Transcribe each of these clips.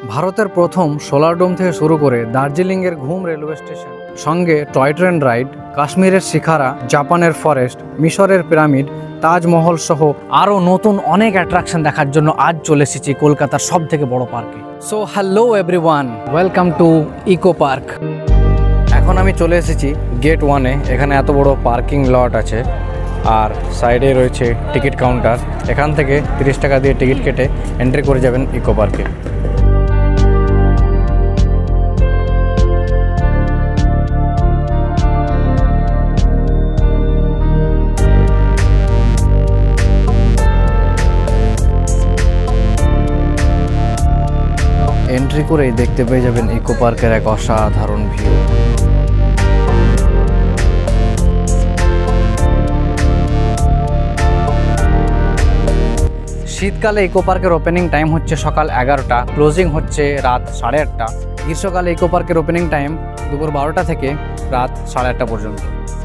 ভারতের প্রথম সোলার ডোম থেকে শুরু করে দার্জিলিংয়ের ঘুম রেলওয়ে স্টেশন, সঙ্গে টয় ট্রেন রাইড, কাশ্মীরের শিখারা, জাপানের ফরেস্ট, মিশরের পিরামিড, তাজমহল সহ আরও নতুন অনেক অ্যাট্রাকশন দেখার জন্য আজ চলে এসেছি কলকাতার সব থেকে বড় পার্কে। So hello everyone, welcome to Eco Park. এখন আমি চলে এসেছি গেট 1-এ। এখানে এত বড় পার্কিং লট আছে আর সাইডে রয়েছে টিকিট কাউন্টার। এখান থেকে 30 টাকা দিয়ে টিকিট কেটে এন্ট্রি করে যাবেন ইকো পার্কে। এন্ট্রি করেই দেখতে পেয়ে যাবেন ইকো পার্কের এক অসাধারণ ভিউ। শীতকালে ইকো পার্কের ওপেনিং টাইম হচ্ছে সকাল 11টা, ক্লোজিং হচ্ছে রাত 8:30। গ্রীষ্মকালে ইকো পার্কের ওপেনিং টাইম দুপুর 12টা থেকে রাত 8:30 পর্যন্ত।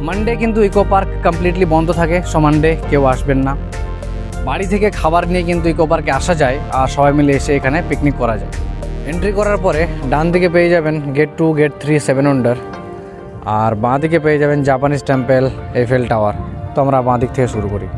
মানডে কিন্তু ইকো পার্ক কমপ্লিটলি বন্ধ থাকে, সো মানডে কেউ আসবেন না। বাড়ি থেকে খাবার নিয়ে কিন্তু ইকো পার্কে আসা যায় আর সবাই মিলে এসে এখানে পিকনিক করা যায়। এন্ট্রি করার পরে ডান দিকে পেয়ে যাবেন গেট 2, গেট 3, 7 ওয়ান্ডার, আর বাঁ দিকে পেয়ে যাবেন জাপানিজ টেম্পল, এইফেল টাওয়ার। তো আমরা বাঁ দিক থেকে শুরু করি।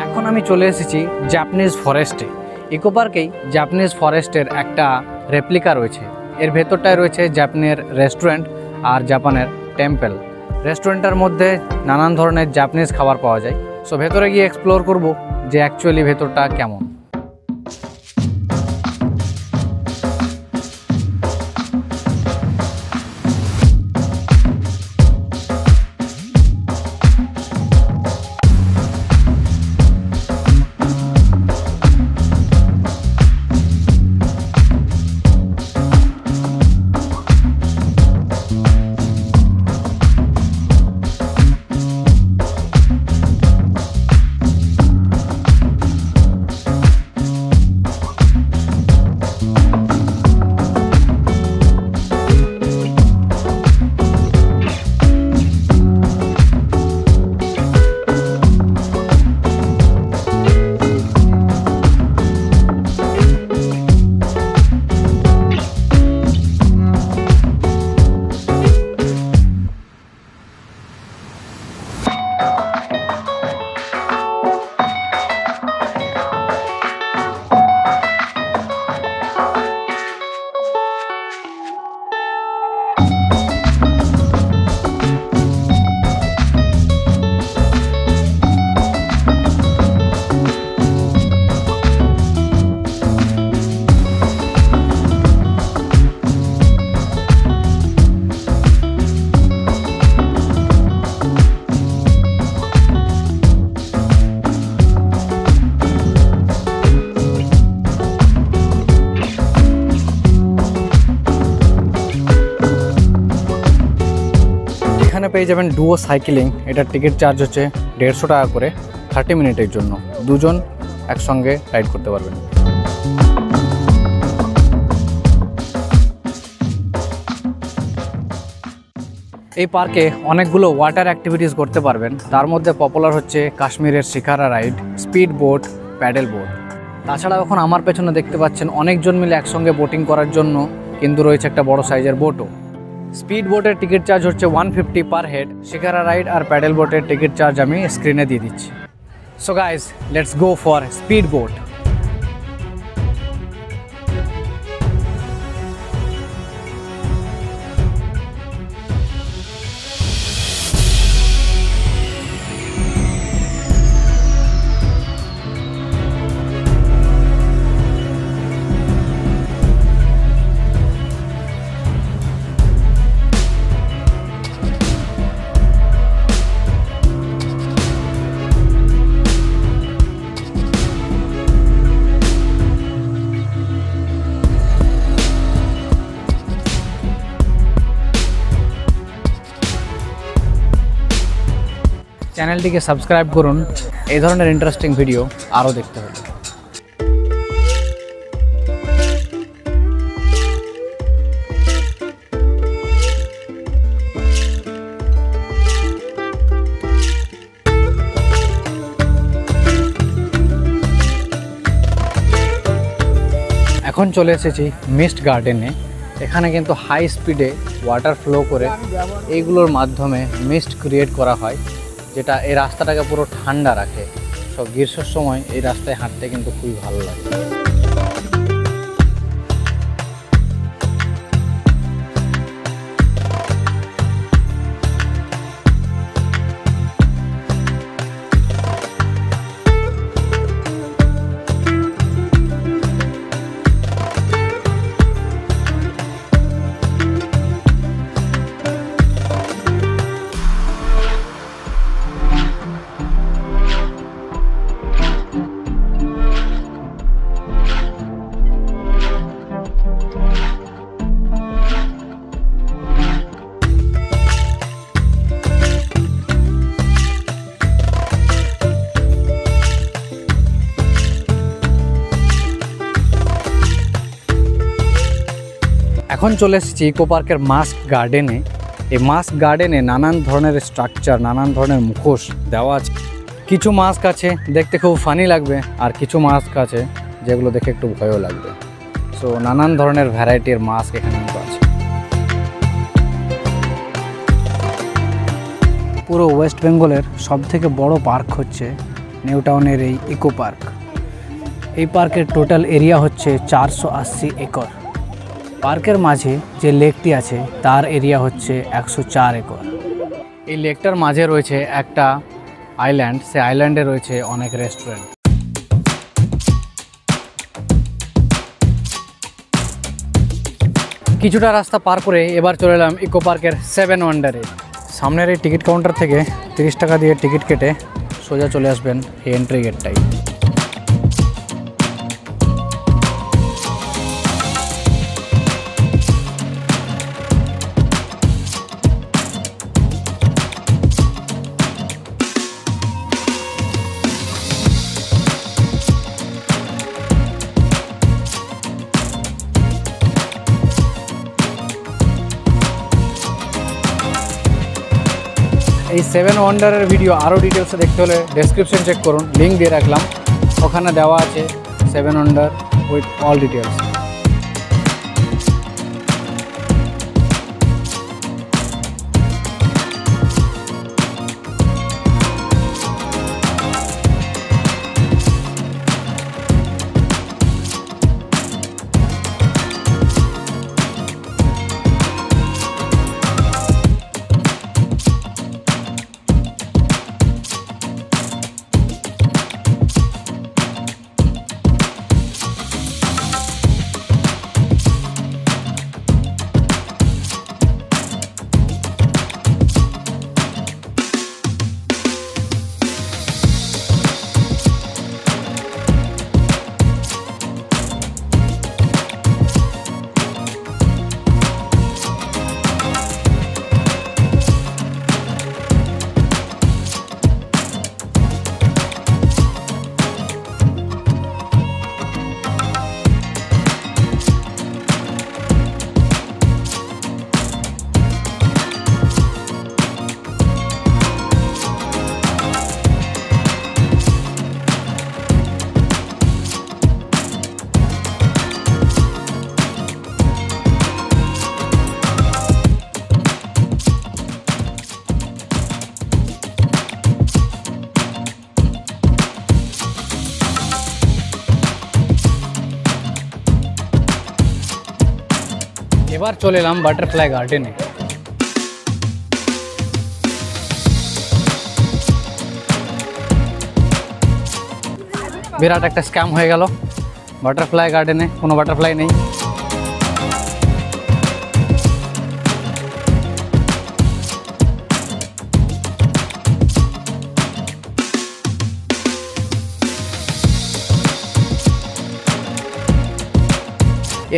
এখন আমি চলে এসেছি জাপানিজ ফরেস্টে। ইকো পার্কেই জাপানিজ ফরেস্টের একটা রেপ্লিকা রয়েছে। এর ভেতরটায় রয়েছে জাপানের রেস্টুরেন্ট আর জাপানের টেম্পল। রেস্টুরেন্টের মধ্যে নানান ধরনের জাপানিজ খাবার পাওয়া যায়। সো ভেতরে গিয়ে এক্সপ্লোর করব যে অ্যাকচুয়ালি ভেতরটা কেমন। এখানে পেয়ে যাবেন ডুও সাইকেলিং। এটার টিকিট চার্জ হচ্ছে 150 টাকা করে 30 মিনিটের জন্য। দুজন একসঙ্গে রাইড করতে পারবেন। এই পার্কে অনেকগুলো ওয়াটার অ্যাক্টিভিটিস করতে পারবেন। তার মধ্যে পপুলার হচ্ছে কাশ্মীরের shikara ride, speed boat, paddle boat. তাছাড়া এখন আমার পেছনে দেখতে পাচ্ছেন অনেকজন মিলে একসঙ্গে বোটিং করার জন্য কিন্তু রয়েছে একটা বড় সাইজের বোটও। স্পিড বোটের টিকিট চার্জ হচ্ছে 150 পার হেড। শিখারা রাইড আর প্যাডেল বোটের টিকিট চার্জ আমি স্ক্রিনে দিয়ে দিচ্ছি। So guys, let's go for speed boat. চ্যানেলটিকে সাবস্ক্রাইব করুন এই ধরনের ইন্টারেস্টিং ভিডিও আরও দেখতে হলে। এখন চলে এসেছি মিস্ট গার্ডেনে। এখানে কিন্তু হাই স্পিডে ওয়াটার ফ্লো করে এইগুলোর মাধ্যমে মিস্ট ক্রিয়েট করা হয়, যেটা এই রাস্তাটাকে পুরো ঠান্ডা রাখে। সব গ্রীষ্মের সময় এই রাস্তায় হাঁটতে কিন্তু খুবই ভালো লাগে। এখন চলে এসেছি ইকো পার্কের মাস্ক গার্ডেনে। এই মাস্ক গার্ডেনে নানান ধরনের স্ট্রাকচার, নানান ধরনের মুখোশ দেওয়া আছে। কিছু মাস্ক আছে দেখতে খুব ফানি লাগবে, আর কিছু মাস্ক আছে যেগুলো দেখে একটু ভয়ও লাগবে। সো নানান ধরনের ভ্যারাইটির মাস্ক এখানে কিন্তু আছে। পুরো ওয়েস্ট বেঙ্গলের সবথেকে বড় পার্ক হচ্ছে নিউ টাউনের এই ইকো পার্ক। এই পার্কের টোটাল এরিয়া হচ্ছে 480 একর। পার্কের মাঝে যে লেকটি আছে তার এরিয়া হচ্ছে 104 একর। এই লেকটার মাঝে রয়েছে একটা আইল্যান্ড, সে আইল্যান্ডে রয়েছে অনেক রেস্টুরেন্ট। কিছুটা রাস্তা পার করে এবার চলে এলাম ইকো পার্কের 7 ওয়ান্ডারে। সামনের এই টিকিট কাউন্টার থেকে 30 টাকা দিয়ে টিকিট কেটে সোজা চলে আসবেন এই এন্ট্রি গেটটাই। এই 7 ওয়ান্ডারের ভিডিও আরও ডিটেলসে দেখতে হলে ডেসক্রিপশন চেক করুন, লিঙ্ক দিয়ে রাখলাম। ওখানে দেওয়া আছে 7 ওয়ান্ডার উইথ অল ডিটেলস। এবার চলে এলাম বাটারফ্লাই গার্ডেনে। বিরাট একটা স্ক্যাম হয়ে গেল, বাটারফ্লাই গার্ডেনে কোনো বাটারফ্লাই নেই।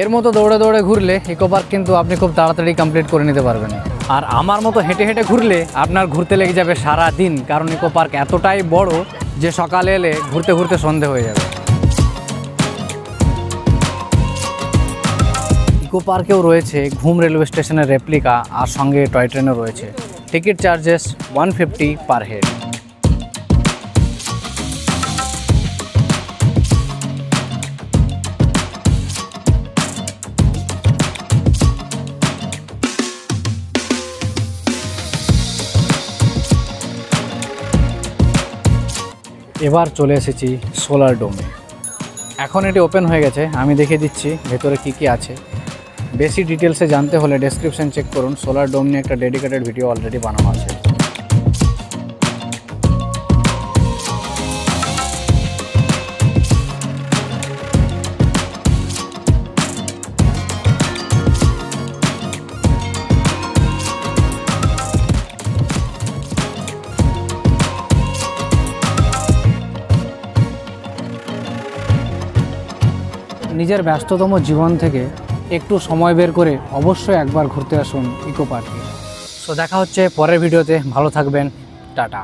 এর মতো দৌড়ে দৌড়ে ঘুরলে ইকো পার্ক কিন্তু আপনি খুব তাড়াতাড়ি কমপ্লিট করে নিতে পারবেন। আর আমার মতো হেঁটে হেঁটে ঘুরলে আপনার ঘুরতে লেগে যাবে সারা দিন, কারণ ইকো পার্ক এতটাই বড় যে সকালে এলে ঘুরতে ঘুরতে সন্ধে হয়ে যাবে। ইকো পার্কেও রয়েছে ঘুম রেলওয়ে স্টেশনের রেপ্লিকা, আর সঙ্গে টয় ট্রেনও রয়েছে। Ticket charges 150 per head. এবার চলে এসেছি সোলার ডোমে। এখন এটি ওপেন হয়ে গেছে, আমি দেখিয়ে দিচ্ছি ভেতরে কি কি আছে। বেশি ডিটেলসে জানতে হলে ডেসক্রিপশন চেক করুন, সোলার ডোম নিয়ে একটা ডেডিকেটেড ভিডিও অলরেডি বানানো আছে। নিজের ব্যস্ততম জীবন থেকে একটু সময় বের করে অবশ্যই একবার ঘুরতে আসুন ইকো পার্কে। সো দেখা হচ্ছে পরের ভিডিওতে, ভালো থাকবেন, টাটা।